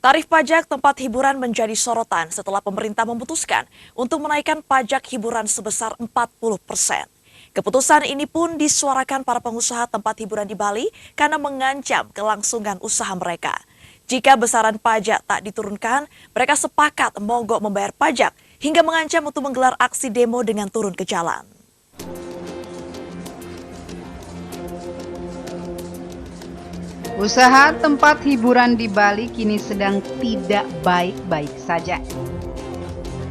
Tarif pajak tempat hiburan menjadi sorotan setelah pemerintah memutuskan untuk menaikkan pajak hiburan sebesar 40%. Keputusan ini pun disuarakan para pengusaha tempat hiburan di Bali karena mengancam kelangsungan usaha mereka. Jika besaran pajak tak diturunkan, mereka sepakat mogok membayar pajak hingga mengancam untuk menggelar aksi demo dengan turun ke jalan. Usaha tempat hiburan di Bali kini sedang tidak baik-baik saja.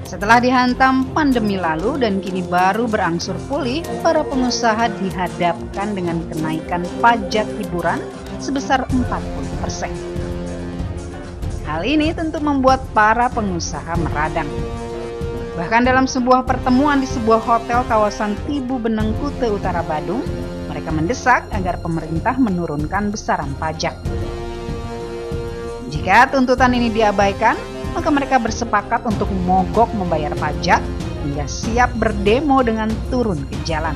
Setelah dihantam pandemi lalu dan kini baru berangsur pulih, para pengusaha dihadapkan dengan kenaikan pajak hiburan sebesar 40%. Hal ini tentu membuat para pengusaha meradang. Bahkan dalam sebuah pertemuan di sebuah hotel kawasan Tibu Beneng, Kuta Utara, Badung, mereka mendesak agar pemerintah menurunkan besaran pajak. Jika tuntutan ini diabaikan, maka mereka bersepakat untuk mogok membayar pajak hingga siap berdemo dengan turun ke jalan.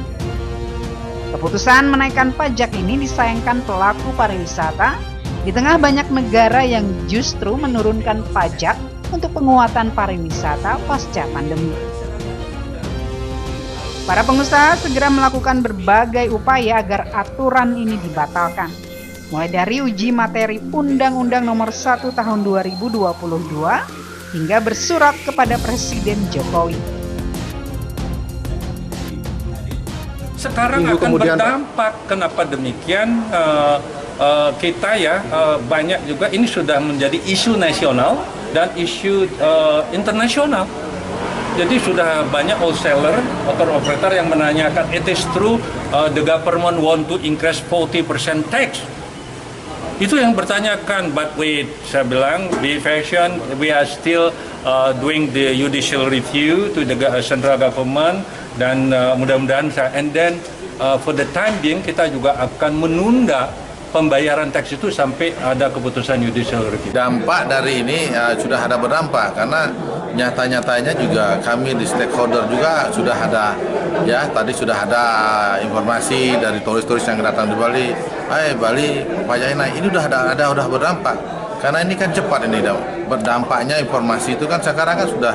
Keputusan menaikkan pajak ini disayangkan pelaku pariwisata di tengah banyak negara yang justru menurunkan pajak untuk penguatan pariwisata pasca pandemi. Para pengusaha segera melakukan berbagai upaya agar aturan ini dibatalkan, mulai dari uji materi Undang-Undang Nomor 1 Tahun 2022 hingga bersurat kepada Presiden Jokowi. Sekarang akan berdampak. Kenapa demikian? Kita banyak juga ini sudah menjadi isu nasional dan isu internasional. Jadi sudah banyak wholesaler atau operator yang menanyakan, it is true the government want to increase 40% tax. Itu yang bertanyakan, but wait, saya bilang, be patient, we are still doing the judicial review to the central government, dan mudah-mudahan, and then for the time being kita juga akan menunda pembayaran teks itu sampai ada keputusan judicial review. Dampak dari ini sudah ada berdampak karena nyata-nyatanya juga kami di stakeholder juga sudah ada, ya tadi sudah ada informasi dari turis-turis yang datang di Bali, Bali pajaknya naik, ini udah berdampak karena ini kan cepat ini berdampaknya informasi itu kan sekarang kan sudah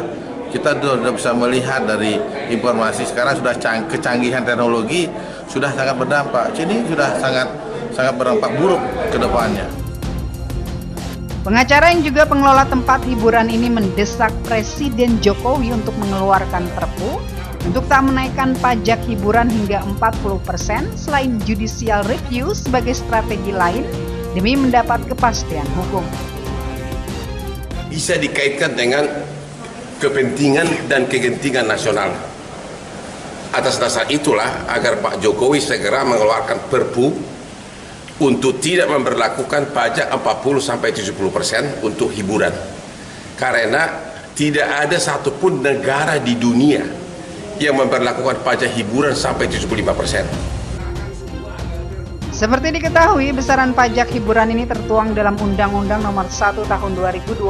kita sudah bisa melihat dari informasi sekarang sudah kecanggihan teknologi sudah sangat berdampak, jadi sudah sangat berdampak buruk ke depannya. Pengacara yang juga pengelola tempat hiburan ini mendesak Presiden Jokowi untuk mengeluarkan Perpu untuk tak menaikkan pajak hiburan hingga 40% selain judicial review sebagai strategi lain demi mendapat kepastian hukum. Bisa dikaitkan dengan kepentingan dan kegentingan nasional. Atas dasar itulah agar Pak Jokowi segera mengeluarkan Perpu untuk tidak memberlakukan pajak 40-70% untuk hiburan. Karena tidak ada satupun negara di dunia yang memberlakukan pajak hiburan sampai 75%. Seperti diketahui, besaran pajak hiburan ini tertuang dalam Undang-Undang Nomor 1 Tahun 2022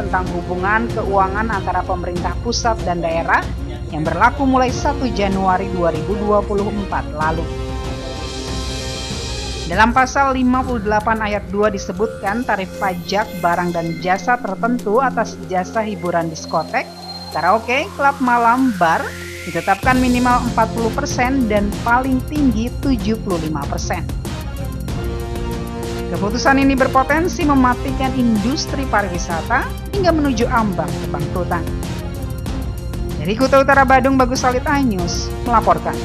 tentang hubungan keuangan antara pemerintah pusat dan daerah yang berlaku mulai 1 Januari 2024 lalu. Dalam pasal 58 ayat 2 disebutkan tarif pajak barang dan jasa tertentu atas jasa hiburan diskotek, karaoke, klub malam, bar ditetapkan minimal 40% dan paling tinggi 75%. Keputusan ini berpotensi mematikan industri pariwisata hingga menuju ambang kebangkrutan. Dari Kuta Utara Badung, Bagus Salit, iNews melaporkan.